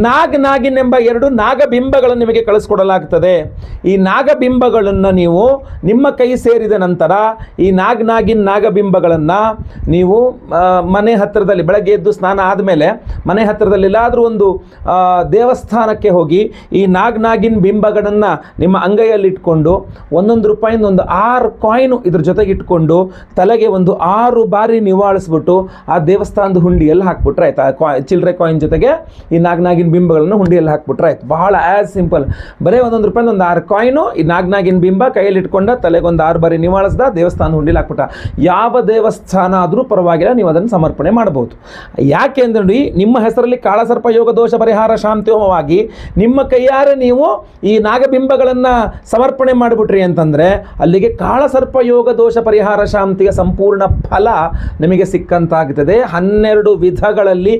ನಾಗಿನ್ ಎಂಬ 2 ನಾಗಬಿಂಬಗಳನ್ನು ನಿಮಗೆ ಕಳಿಸ್ಕೊಡಲಾಗ್ತದೆ. ಈ ನಾಗಬಿಂಬಗಳನ್ನು ನೀವು ನಿಮ್ಮ ಕೈ ಸೇರಿದ ನಂತರ ಈ ನಾಗಬಿಂಬಗಳನ್ನು ನೀವು ಮನೆ ಹತ್ತಿರದಲ್ಲಿ ಬೆಳಗ್ಗೆ ಎದ್ದು ಸ್ನಾನ ಆದಮೇಲೆ ಮನೆ ಹತ್ತಿರದಲ್ಲಿ ಎಲ್ಲಾದರೂ ಒಂದು ದೇವಸ್ಥಾನಕ್ಕೆ ಹೋಗಿ ಈ ನಾಗಿನ್ ಬಿಂಬಗಳನ್ನು ನಿಮ್ಮ ಅಂಗೈಯಲ್ಲಿ ಇಟ್ಕೊಂಡು ಒಂದೊಂದು ರೂಪಾಯಿಂದ ಒಂದು 6 ಕಾಯಿನು ಇದ್ರ ಜೊತೆಗೆ ಇಟ್ಕೊಂಡು ತಲೆಗೆ ಒಂದು 6 ಬಾರಿ ನಿವಾಳಿಸ್ಬಿಟ್ಟು ಆ ದೇವಸ್ಥಾನದ ಹುಂಡಿಯಲ್ಲಿ ಹಾಕ್ಬಿಟ್ರೆ ಆಯ್ತು. ಚಿಲ್ಲರೆ ಕಾಯಿನ್ ಜೊತೆಗೆ ಈ ನಾಗಿನ್ ಬಿಂಬಗಳನ್ನು ಹುಂಡಿಯಲ್ಲಿ ಹಾಕ್ಬಿಟ್ರೆ ಆಯ್ತು. ಬಹಳ ಆ್ಯಸ್ ಸಿಂಪಲ್. ಬರೀ ಒಂದೊಂದು ರೂಪಾಯಿಂದ ಒಂದು 6 ಕಾಯಿನು ಈ ನಾಗಿನ್ ಬಿಂಬ ಕೈಯಲ್ಲಿ ಇಟ್ಕೊಂಡ ತಲೆಗೆ ಒಂದು 6 ಬಾರಿ ನಿವಾಳಿಸ್ದ ದೇವಸ್ಥಾನದ ಹುಂಡಿಯಲ್ಲಿ ಹಾಕ್ಬಿಟ್ಟ. ಯಾವ ದೇವಸ್ಥಾನ ಆದರೂ ಪರವಾಗಿಲ್ಲ, ನೀವು ಅದನ್ನು ಸಮರ್ಪಣೆ ಮಾಡಬಹುದು. ಯಾಕೆ ಅಂದ್ರೆ ನಿಮ್ಮ ಹೆಸರಲ್ಲಿ ಕಾಳಸರ್ಪ ಯೋಗ ದೋಷ ಪರಿಹಾರ ಶಾಂತಿ ಹೋಮವಾಗಿ ನಿಮ್ಮ ಕೈಯಾರೆ ನೀವು ಈ ನಾಗಬಿಂಬಗಳನ್ನು ಸಮರ್ಪಣೆ ಮಾಡಿಬಿಟ್ರಿ ಅಂತಂದರೆ ಅಲ್ಲಿಗೆ ಕಾಳಸರ್ಪ ಯೋಗ ದೋಷ ಪರಿಹಾರ ಶಾಂತಿಯ ಸಂಪೂರ್ಣ ಫಲ ನಿಮಗೆ ಸಿಕ್ಕಂತಾಗುತ್ತದೆ. 12 ವಿಧಗಳಲ್ಲಿ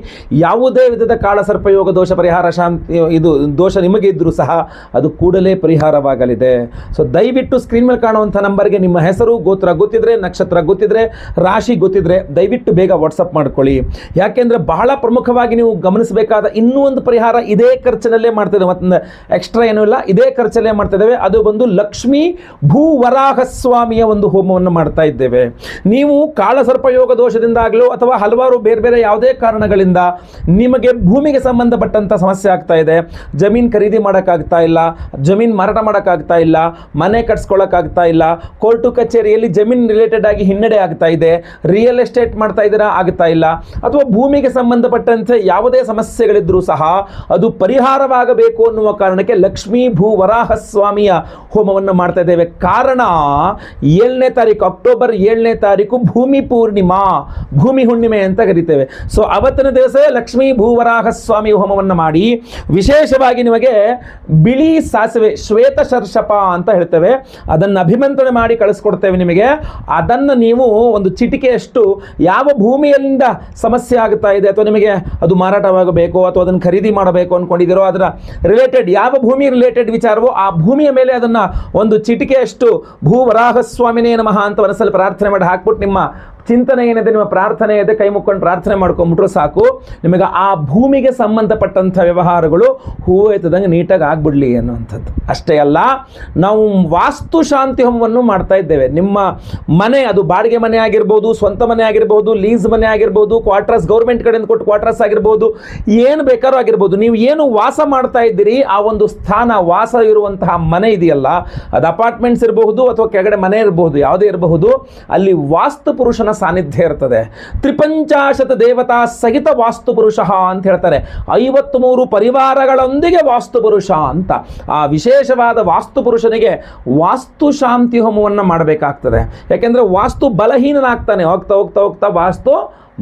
ಯಾವುದೇ ವಿಧದ ಕಾಳಸರ್ಪ ಯೋಗ ದೋಷ ಪರಿಹಾರ ಶಾಂತಿ ಇದು ದೋಷ ನಿಮಗೆ ಇದ್ದರೂ ಸಹ ಅದು ಕೂಡಲೇ ಪರಿಹಾರವಾಗಲಿದೆ. ಸೊ ದಯವಿಟ್ಟು ಸ್ಕ್ರೀನ್ ಮೇಲೆ ಕಾಣುವಂಥ ನಂಬರ್ಗೆ ನಿಮ್ಮ ಹೆಸರು ಗೋತ್ರ ಗೊತ್ತಿದ್ರೆ, ನಕ್ಷತ್ರ ಗೊತ್ತಿದ್ರೆ, ರಾಶಿ ಗೊತ್ತಿದ್ರೆ ದಯವಿಟ್ಟು ಬೇಗ ವಾಟ್ಸಪ್ ಮಾಡ್ಕೊಳ್ಳಿ. ಯಾಕೆಂದರೆ ಬಹಳ ಪ್ರಮುಖವಾಗಿ ನೀವು ಗಮನಿಸಬೇಕಾದ ಇನ್ನೂ ಒಂದು ಪರಿಹಾರ ಇದೇ ಖರ್ಚಿನಲ್ಲೇ ಮಾಡ್ತಿದ್ದೇವೆ, ಮತ್ತೆ ಎಕ್ಸ್ಟ್ರಾ ಏನೂ ಇಲ್ಲ, ಇದೇ ಖರ್ಚಲ್ಲೇ ಮಾಡ್ತಾ ಇದ್ದೇವೆ. ಅದು ಒಂದು ಲಕ್ಷ್ಮೀ ಭೂವರಾಹ ಸ್ವಾಮಿಯ ಒಂದು ಹೋಮವನ್ನು ಮಾಡ್ತಾ ಇದ್ದೇವೆ. ನೀವು ಕಾಳಸರ್ಪ ಯೋಗ ದೋಷದಿಂದಾಗಲೂ ಅಥವಾ ಹಲವಾರು ಬೇರೆ ಬೇರೆ ಯಾವುದೇ ಕಾರಣಗಳಿಂದ ನಿಮಗೆ ಭೂಮಿಗೆ ಸಂಬಂಧಪಟ್ಟಂಥ ಸಮಸ್ಯೆ ಆಗ್ತಾ ಇದೆ, ಜಮೀನು ಖರೀದಿ ಮಾಡೋಕ್ಕಾಗ್ತಾ ಇಲ್ಲ, ಜಮೀನು ಮಾರಾಟ ಮಾಡೋಕ್ಕಾಗ್ತಾ ಇಲ್ಲ, ಮನೆ ಕಟ್ಸ್ಕೊಳ್ಳೋಕ್ಕಾಗ್ತಾ ಇಲ್ಲ, ಕೋರ್ಟು ಕಚೇರಿಯಲ್ಲಿ ಜಮೀನು ರಿಲೇಟೆಡ್ ಆಗಿ ಹಿನ್ನಡೆ ಆಗ್ತಾ ಇದೆ, ರಿಯಲ್ ಎಸ್ಟೇಟ್ ಮಾಡ್ತಾ ಇದ್ದೀರಾ ಆಗ್ತಾ ಇಲ್ಲ, ಅಥವಾ ಭೂಮಿಗೆ ಸಂಬಂಧಪಟ್ಟಂತೆ ಯಾವುದೇ ಸಮಸ್ಯೆಗಳಿದ್ರೂ ಸಹ ಅದು ಪರಿಹಾರವಾಗಬೇಕು ಅನ್ನುವ ಕಾರಣಕ್ಕೆ ಲಕ್ಷ್ಮೀ ಭೂವರಾಹ ಸ್ವಾಮಿಯ ಹೋಮವನ್ನು ಮಾಡ್ತಾ ಇದ್ದೇವೆ. ಕಾರಣ 7ನೇ ತಾರೀಕು ಅಕ್ಟೋಬರ್ 7ನೇ ತಾರೀಕು ಭೂಮಿ ಪೂರ್ಣಿಮಾ, ಭೂಮಿ ಹುಣ್ಣಿಮೆ ಅಂತ ಕರಿತೇವೆ. ಸೊ ಅವತ್ತಿನ ದಿವಸ ಲಕ್ಷ್ಮೀ ಭೂವರಾಹ ಸ್ವಾಮಿ ಹೋಮವನ್ನು ಮಾಡಿ ವಿಶೇಷವಾಗಿ ನಿಮಗೆ ಬಿಳಿ ಸಾಸಿವೆ ಶ್ವೇತ ಶರ್ಷಪ ಅಂತ ಹೇಳ್ತೇವೆ, ಅದನ್ನು ಅಭಿಮಂತ್ರಣ ಮಾಡಿ ಕಳಿಸ್ಕೊಡ್ತೇವೆ ನಿಮಗೆ. ಅದನ್ನು ನೀವು ಒಂದು ಚಿಟಿಕೆಯಷ್ಟು ಯಾವ ಭೂಮಿಯಲ್ಲಿಂದ ಸಮಸ್ಯೆ ಆಗ್ತಾ ಇದೆ ಅಥವಾ ನಿಮಗೆ ಅದು ಮಾರಾಟವಾಗಬೇಕು ಅಥವಾ ಅದನ್ನು ಖರೀದಿ ಮಾಡಬೇಕು ಅಂದ್ಕೊಂಡಿದ್ದೀರೋ ಅದರ ರಿಲೇಟೆಡ್ ಯಾವ ಭೂಮಿ ರಿಲೇಟೆಡ್ ವಿಚಾರವೋ ಆ ಭೂಮಿಯ ಮೇಲೆ ಅದನ್ನು ಒಂದು ಚಿಟಿಕೆಯಷ್ಟು ಭೂವರಾಹ ಸ್ವಾಮಿನೇ ನಮಃ ಅಂತ ಮನಸ್ಸಲ್ಲಿ ಪ್ರಾರ್ಥನೆ ಮಾಡಿ ಹಾಕ್ಬಿಟ್ಟು ನಿಮ್ಮ ಚಿಂತನೆ ಏನಿದೆ, ನಿಮ್ಮ ಪ್ರಾರ್ಥನೆ ಇದೆ, ಕೈ ಮುಕ್ಕೊಂಡು ಪ್ರಾರ್ಥನೆ ಮಾಡ್ಕೊಂಡ್ಬಿಟ್ರು ಸಾಕು. ನಿಮಗೆ ಆ ಭೂಮಿಗೆ ಸಂಬಂಧಪಟ್ಟಂಥ ವ್ಯವಹಾರಗಳು ಹೂವು ಎತ್ತದಂಗೆ ನೀಟಾಗಿ ಆಗ್ಬಿಡ್ಲಿ ಅನ್ನುವಂಥದ್ದು. ಅಷ್ಟೇ ಅಲ್ಲ, ನಾವು ವಾಸ್ತು ಶಾಂತಿ ಹೋಮವನ್ನು ಮಾಡ್ತಾ ಇದ್ದೇವೆ. ನಿಮ್ಮ ಮನೆ, ಅದು ಬಾಡಿಗೆ ಮನೆ ಆಗಿರ್ಬೋದು, ಸ್ವಂತ ಮನೆ ಆಗಿರ್ಬೋದು, ಲೀಸ್ ಮನೆ ಆಗಿರ್ಬೋದು, ಕ್ವಾರ್ಟರ್ಸ್ ಗೌರ್ಮೆಂಟ್ ಕಡೆಯಿಂದ ಕೊಟ್ಟು ಕ್ವಾರ್ಟರ್ಸ್ ಆಗಿರ್ಬೋದು, ಏನು ಬೇಕಾದ್ರೂ ಆಗಿರ್ಬೋದು, ನೀವು ಏನು ವಾಸ ಮಾಡ್ತಾ ಇದ್ದೀರಿ ಆ ಒಂದು ಸ್ಥಾನ, ವಾಸ ಇರುವಂತಹ ಮನೆ ಇದೆಯಲ್ಲ, ಅದು ಅಪಾರ್ಟ್ಮೆಂಟ್ಸ್ ಇರಬಹುದು ಅಥವಾ ಕೆಳಗಡೆ ಮನೆ ಇರಬಹುದು, ಯಾವುದೇ ಇರಬಹುದು, ಅಲ್ಲಿ ವಾಸ್ತು ಪುರುಷನ ಸಾನ್ನಿಧ್ಯ ಇರ್ತದೆ. ತ್ರಿಪಂಚಾಶತ ದೇವತಾ ಸಹಿತ ವಾಸ್ತುಪುರುಷ ಅಂತ ಹೇಳ್ತಾರೆ. 53 ಪರಿವಾರಗಳೊಂದಿಗೆ ವಾಸ್ತುಪುರುಷ ಅಂತ. ಆ ವಿಶೇಷವಾದ ವಾಸ್ತುಪುರುಷನಿಗೆ ವಾಸ್ತು ಶಾಂತಿ ಹೋಮವನ್ನು ಮಾಡಬೇಕಾಗ್ತದೆ. ಯಾಕೆಂದರೆ ವಾಸ್ತು ಬಲಹೀನನಾಗ್ತಾನೆ, ಹೋಗ್ತಾ ಹೋಗ್ತಾ ಹೋಗ್ತಾ ವಾಸ್ತು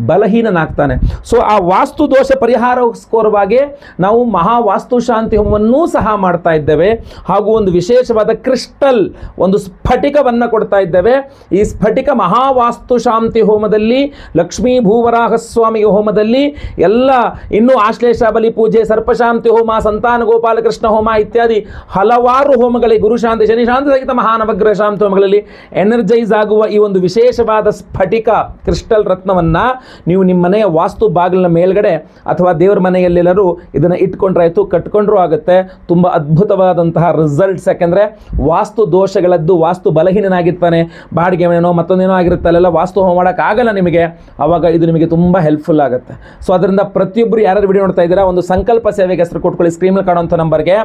ಬಲಹೀನನಾಗ್ತಾನೆ. ಸೊ ಆ ವಾಸ್ತು ದೋಷ ಪರಿಹಾರಕ್ಕೋಸ್ಕರವಾಗಿ ನಾವು ಮಹಾ ವಾಸ್ತು ಶಾಂತಿ ಹೋಮವನ್ನೂ ಸಹ ಮಾಡ್ತಾ ಇದ್ದೇವೆ. ಹಾಗೂ ಒಂದು ವಿಶೇಷವಾದ ಕ್ರಿಸ್ಟಲ್, ಒಂದು ಸ್ಫಟಿಕವನ್ನು ಕೊಡ್ತಾ ಇದ್ದೇವೆ. ಈ ಸ್ಫಟಿಕ ಮಹಾವಾಸ್ತು ಶಾಂತಿ ಹೋಮದಲ್ಲಿ, ಲಕ್ಷ್ಮೀ ಭೂವರಾಹ ಸ್ವಾಮಿ ಹೋಮದಲ್ಲಿ, ಎಲ್ಲ ಇನ್ನೂ ಆಶ್ಲೇಷ ಬಲಿ ಪೂಜೆ, ಸರ್ಪಶಾಂತಿ ಹೋಮ, ಸಂತಾನ ಗೋಪಾಲಕೃಷ್ಣ ಹೋಮ ಇತ್ಯಾದಿ ಹಲವಾರು ಹೋಮಗಳಿಗೆ, ಗುರುಶಾಂತಿ ಶನಿಶಾಂತಿ ಸಹಿತ ಮಹಾನವಗ್ರಹ ಶಾಂತಿ ಹೋಮಗಳಲ್ಲಿ ಎನರ್ಜೈಸ್ ಆಗುವ ಈ ಒಂದು ವಿಶೇಷವಾದ ಸ್ಫಟಿಕ ಕ್ರಿಸ್ಟಲ್ ರತ್ನವನ್ನು ನೀವು ನಿಮ್ಮ ಮನೆಯ ವಾಸ್ತು ಬಾಗಿಲಿನ ಮೇಲ್ಗಡೆ ಅಥವಾ ದೇವರ ಮನೆಯಲ್ಲೆಲ್ಲರೂ ಇದನ್ನು ಇಟ್ಕೊಂಡ್ರಾಯ್ತು, ಕಟ್ಕೊಂಡ್ರೂ ಆಗುತ್ತೆ. ತುಂಬ ಅದ್ಭುತವಾದಂತಹ ರಿಸಲ್ಟ್ಸ್. ಯಾಕೆಂದರೆ ವಾಸ್ತು ದೋಷಗಳದ್ದು, ವಾಸ್ತು ಬಲಹೀನನಾಗಿರ್ತಾನೆ, ಬಾಡಿಗೆ ಮನೆನೋ ಮತ್ತೊಂದೇನೋ ಆಗಿರುತ್ತೆ, ಅಲ್ಲೆಲ್ಲ ವಾಸ್ತು ಹೋಮ ಮಾಡೋಕ್ಕಾಗಲ್ಲ ನಿಮಗೆ. ಆವಾಗ ಇದು ನಿಮಗೆ ತುಂಬ ಹೆಲ್ಪ್ಫುಲ್ ಆಗುತ್ತೆ. ಸೊ ಅದರಿಂದ ಪ್ರತಿಯೊಬ್ಬರು ಯಾರು ವಿಡಿಯೋ ನೋಡ್ತಾ ಇದ್ದೀರಾ, ಒಂದು ಸಂಕಲ್ಪ ಸೇವೆಗೆ ಹೆಸರು ಕೊಟ್ಕೊಳ್ಳಿ. ಸ್ಕ್ರೀನಲ್ಲಿ ಕಾಣುವಂಥ ನಂಬರ್ಗೆ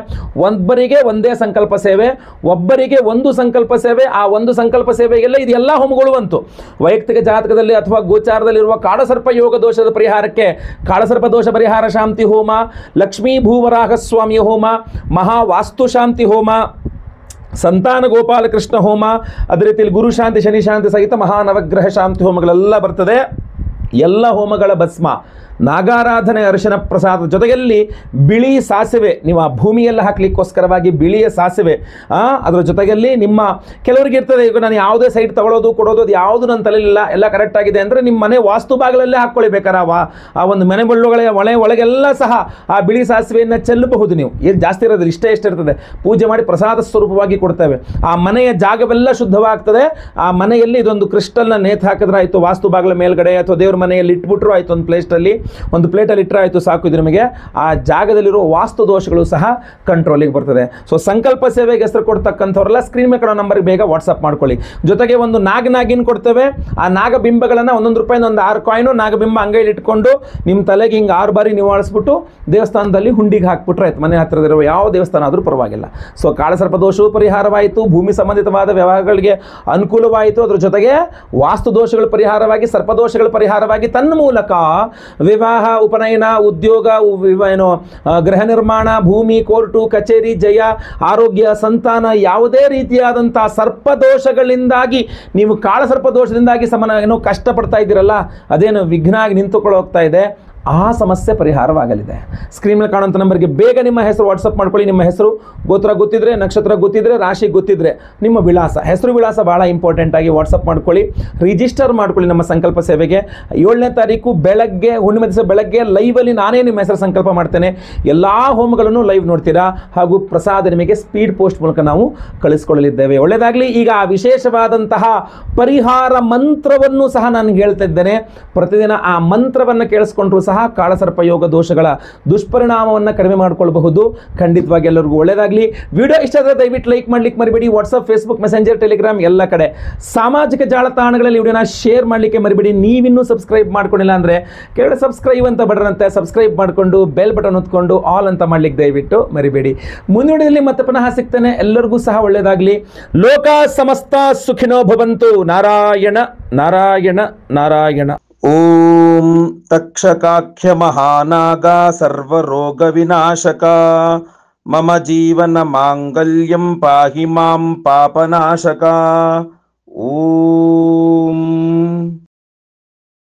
ಒಬ್ಬರಿಗೆ ಒಂದೇ ಸಂಕಲ್ಪ ಸೇವೆ, ಒಬ್ಬರಿಗೆ ಒಂದು ಸಂಕಲ್ಪ ಸೇವೆ. ಆ ಒಂದು ಸಂಕಲ್ಪ ಸೇವೆಗೆಲ್ಲ ಇದೆಲ್ಲ ಹೋಮಗಳು ಬಂತು. ವೈಯಕ್ತಿಕ ಜಾತಕದಲ್ಲಿ ಅಥವಾ ಗೋಚಾರದಲ್ಲಿರುವ ಕಾಳಸರ್ಪ ಯೋಗ ದೋಷದ ಪರಿಹಾರಕ್ಕೆ ಕಾಳಸರ್ಪ ದೋಷ ಪರಿಹಾರ ಶಾಂತಿ ಹೋಮ, ಲಕ್ಷ್ಮೀ ಭೂವರಾಹ ಸ್ವಾಮಿಯ ಹೋಮ, ಮಹಾ ವಾಸ್ತು ಶಾಂತಿ ಹೋಮ, ಸಂತಾನ ಗೋಪಾಲಕೃಷ್ಣ ಹೋಮ, ಅದೇ ರೀತಿಯಲ್ಲಿ ಗುರು ಶಾಂತಿ ಶನಿ ಶಾಂತಿ ಸಹಿತ ಮಹಾನವಗ್ರಹ ಶಾಂತಿ ಹೋಮಗಳೆಲ್ಲ ಬರ್ತದೆ. ಎಲ್ಲ ಹೋಮಗಳ ಭಸ್ಮ, ನಾಗಾರಾಧನೆ, ಅರಿಶಿನ ಪ್ರಸಾದ ಜೊತೆಯಲ್ಲಿ ಬಿಳಿ ಸಾಸಿವೆ, ನೀವು ಆ ಭೂಮಿಯೆಲ್ಲ ಹಾಕಲಿಕ್ಕೋಸ್ಕರವಾಗಿ ಬಿಳಿಯ ಸಾಸಿವೆ, ಅದರ ಜೊತೆಯಲ್ಲಿ ನಿಮ್ಮ ಕೆಲವರಿಗೆ ಇರ್ತದೆ, ಈಗ ನಾನು ಯಾವುದೇ ಸೈಟ್ ತಗೊಳ್ಳೋದು ಕೊಡೋದು ಅದು ಯಾವುದು ನನ್ನ ತಲೆಯಲ್ಲಿಲ್ಲ, ಎಲ್ಲ ಕರೆಕ್ಟ್ ಆಗಿದೆ ಅಂದರೆ ನಿಮ್ಮ ಮನೆ ವಾಸ್ತು ಬಾಗಿಲಲ್ಲೇ ಹಾಕ್ಕೊಳ್ಳಿ. ಬೇಕಾರೆ ಆ ಒಂದು ಮನೆ ಬಳ್ಳುಗಳ ಒಳಗೆಲ್ಲ ಸಹ ಆ ಬಿಳಿ ಸಾಸಿವೆಯನ್ನು ಚೆಲ್ಲಬಹುದು. ನೀವು ಏನು ಜಾಸ್ತಿ ಇರೋದಿಲ್ಲ, ಇಷ್ಟೇ ಇರ್ತದೆ. ಪೂಜೆ ಮಾಡಿ ಪ್ರಸಾದ ಸ್ವರೂಪವಾಗಿ ಕೊಡ್ತೇವೆ. ಆ ಮನೆಯ ಜಾಗವೆಲ್ಲ ಶುದ್ಧವಾಗ್ತದೆ. ಆ ಮನೆಯಲ್ಲಿ ಇದೊಂದು ಕ್ರಿಸ್ಟಲ್ನ ನೇತು ಹಾಕಿದ್ರೆ ಆಯಿತು, ವಾಸ್ತು ಬಾಗಿಲ ಮೇಲ್ಗಡೆ ಅಥವಾ ದೇವ್ರ ಮನೆಯಲ್ಲಿ ಇಟ್ಬಿಟ್ರು ಆಯಿತು, ಒಂದು ಪ್ಲೇಟಲ್ಲಿ ಇಟ್ಟರೆ ಆಯಿತು, ಸಾಕು. ಇದು ನಿಮಗೆ ಆ ಜಾಗದಲ್ಲಿರುವ ವಾಸ್ತು ದೋಷಗಳು ಸಹ ಕಂಟ್ರೋಲಿಗೆ ಬರ್ತದೆ. ಸೊ ಸಂಕಲ್ಪ ಸೇವೆಗೆ ಹೆಸರು ಕೊಡ್ತಕ್ಕಂಥವ್ರೆಲ್ಲ ಸ್ಕ್ರೀನ್ ಮೇಲೆ ನಂಬರ್ಗೆ ಬೇಗ ವಾಟ್ಸಪ್ ಮಾಡ್ಕೊಳ್ಳಿ. ಜೊತೆಗೆ ಒಂದು ನಾಗಿನ ಕೊಡ್ತೇವೆ. ಆ ನಾಗಬಿಂಬಗಳನ್ನು ₹1 ಒಂದು 6 ಕಾಯಿನು ನಾಗಬಿಂಬ ಅಂಗೈಲಿ ಇಟ್ಕೊಂಡು ನಿಮ್ಮ ತಲೆಗೆ ಹಿಂಗೆ 6 ಬಾರಿ ನಿವಾಳಿಸ್ಬಿಟ್ಟು ದೇವಸ್ಥಾನದಲ್ಲಿ ಹುಂಡಿಗೆ ಹಾಕ್ಬಿಟ್ರೆ ಆಯ್ತು. ಮನೆ ಹತ್ತಿರದಿರುವ ಯಾವ ದೇವಸ್ಥಾನ ಆದರೂ ಪರವಾಗಿಲ್ಲ. ಸೊ ಕಾಳಸರ್ಪ ದೋಷವೂ ಪರಿಹಾರವಾಯಿತು, ಭೂಮಿ ಸಂಬಂಧಿತವಾದ ವ್ಯವಹಾರಗಳಿಗೆ ಅನುಕೂಲವಾಯಿತು, ಅದ್ರ ಜೊತೆಗೆ ವಾಸ್ತು ದೋಷಗಳ ಪರಿಹಾರವಾಗಿ, ಸರ್ಪದೋಷಗಳ ಪರಿಹಾರವಾಗಿ ತನ್ನ ಮೂಲಕ ವಿವಾಹ, ಉಪನಯನ, ಉದ್ಯೋಗ, ಗೃಹ ನಿರ್ಮಾಣ, ಭೂಮಿ, ಕೋರ್ಟು, ಕಚೇರಿ, ಜಯ, ಆರೋಗ್ಯ, ಸಂತಾನ, ಯಾವುದೇ ರೀತಿಯಾದಂಥ ಸರ್ಪದೋಷಗಳಿಂದಾಗಿ ನೀವು ಕಾಳಸರ್ಪದೋಷದಿಂದಾಗಿ ಕಷ್ಟಪಡ್ತಾ ಇದ್ದೀರಲ್ಲ, ಅದೇನು ವಿಘ್ನ ಆಗಿ ನಿಂತುಕೊಳ್ಳೋಗ್ತಾ ಇದೆ, ಆ ಸಮಸ್ಯೆ ಪರಿಹಾರವಾಗಲಿದೆ. ಸ್ಕ್ರೀನ್ ಮೇಲೆ ಕಾಣುವಂಥ ನಂಬರ್ಗೆ ಬೇಗ ನಿಮ್ಮ ಹೆಸರು ವಾಟ್ಸಪ್ ಮಾಡ್ಕೊಳ್ಳಿ. ನಿಮ್ಮ ಹೆಸರು, ಗೋತ್ರ ಗೊತ್ತಿದ್ರೆ, ನಕ್ಷತ್ರ ಗೊತ್ತಿದ್ರೆ, ರಾಶಿ ಗೊತ್ತಿದ್ರೆ, ನಿಮ್ಮ ವಿಳಾಸ, ಹೆಸರು ವಿಳಾಸ ಭಾಳ ಇಂಪಾರ್ಟೆಂಟ್ ಆಗಿ ವಾಟ್ಸಪ್ ಮಾಡ್ಕೊಳ್ಳಿ. ರಿಜಿಸ್ಟರ್ ಮಾಡ್ಕೊಳ್ಳಿ ನಮ್ಮ ಸಂಕಲ್ಪ ಸೇವೆಗೆ. 7ನೇ ತಾರೀಕು ಬೆಳಗ್ಗೆ, ಹುಣ್ಣಿಮೆ ದಿವಸ ಬೆಳಗ್ಗೆ ಲೈವಲ್ಲಿ ನಾನೇ ನಿಮ್ಮ ಹೆಸರು ಸಂಕಲ್ಪ ಮಾಡ್ತೇನೆ. ಎಲ್ಲ ಹೋಮಗಳನ್ನು ಲೈವ್ ನೋಡ್ತೀರಾ. ಹಾಗೂ ಪ್ರಸಾದ ನಿಮಗೆ ಸ್ಪೀಡ್ ಪೋಸ್ಟ್ ಮೂಲಕ ನಾವು ಕಳಿಸ್ಕೊಳ್ಳಲಿದ್ದೇವೆ. ಒಳ್ಳೆಯದಾಗಲಿ. ಈಗ ಆ ವಿಶೇಷವಾದಂತಹ ಪರಿಹಾರ ಮಂತ್ರವನ್ನು ಸಹ ನಾನು ಹೇಳ್ತಾ ಇದ್ದೇನೆ. ಪ್ರತಿದಿನ ಆ ಮಂತ್ರವನ್ನು ಕೇಳಿಸ್ಕೊಂಡ್ರು ಸಹ ಕಾಳಸರ್ಪ ಯೋಗ ದೋಷಗಳ ದುಷ್ಪರಿಣಾಮವನ್ನು ಕಡಿಮೆ ಮಾಡಿಕೊಳ್ಳಬಹುದು. ಖಂಡಿತವಾಗಿ ಎಲ್ಲರಿಗೂ ಒಳ್ಳೆಯದಾಗಲಿ. ವಿಡಿಯೋ ಇಷ್ಟ ಆದರೆ ದಯವಿಟ್ಟು ಲೈಕ್ ಮಾಡ್ಲಿಕ್ಕೆ ಮರಿಬೇಡಿ. ವಾಟ್ಸಪ್, ಫೇಸ್ಬುಕ್, ಮೆಸೆಂಜರ್, ಟೆಲಿಗ್ರಾಮ್ ಎಲ್ಲ ಕಡೆ ಸಾಮಾಜಿಕ ಜಾಲತಾಣಗಳಲ್ಲಿ ವಿಡಿಯೋನ ಶೇರ್ ಮಾಡಲಿಕ್ಕೆ ಮರಿಬೇಡಿ. ನೀವಿನ್ನೂ ಸಬ್ಸ್ಕ್ರೈಬ್ ಮಾಡ್ಕೊಂಡಿಲ್ಲ ಅಂದರೆ ಕೆಳಗಡೆ ಸಬ್ಸ್ಕ್ರೈಬ್ ಅಂತ ಬಟನ್ ಸಬ್ಸ್ಕ್ರೈಬ್ ಮಾಡಿಕೊಂಡು ಬೆಲ್ ಬಟನ್ ಹೊತ್ಕೊಂಡು ಆಲ್ ಅಂತ ಮಾಡ್ಲಿಕ್ಕೆ ದಯವಿಟ್ಟು ಮರಿಬೇಡಿ. ಮುಂದಿನಲ್ಲಿ ಮತ್ತೆ ಪುನಃ ಸಿಗ್ತೇನೆ. ಎಲ್ಲರಿಗೂ ಸಹ ಒಳ್ಳೆಯದಾಗಲಿ. ಲೋಕ ಸಮಸ್ತ ಸುಖಿನೋ ಭವಂತು. ನಾರಾಯಣ ನಾರಾಯಣ ನಾರಾಯಣ. ಓಂ ತಕ್ಷಕಾಖ್ಯ ಮಹಾನಾಗ ಸರ್ವರೋಗ ವಿನಾಶಕ ಮಮ ಜೀವನ ಮಾಂಗಲ್ಯಂ ಪಾಹಿ ಮಾಂ ಪಾಪನಾಶಕ. ಓಂ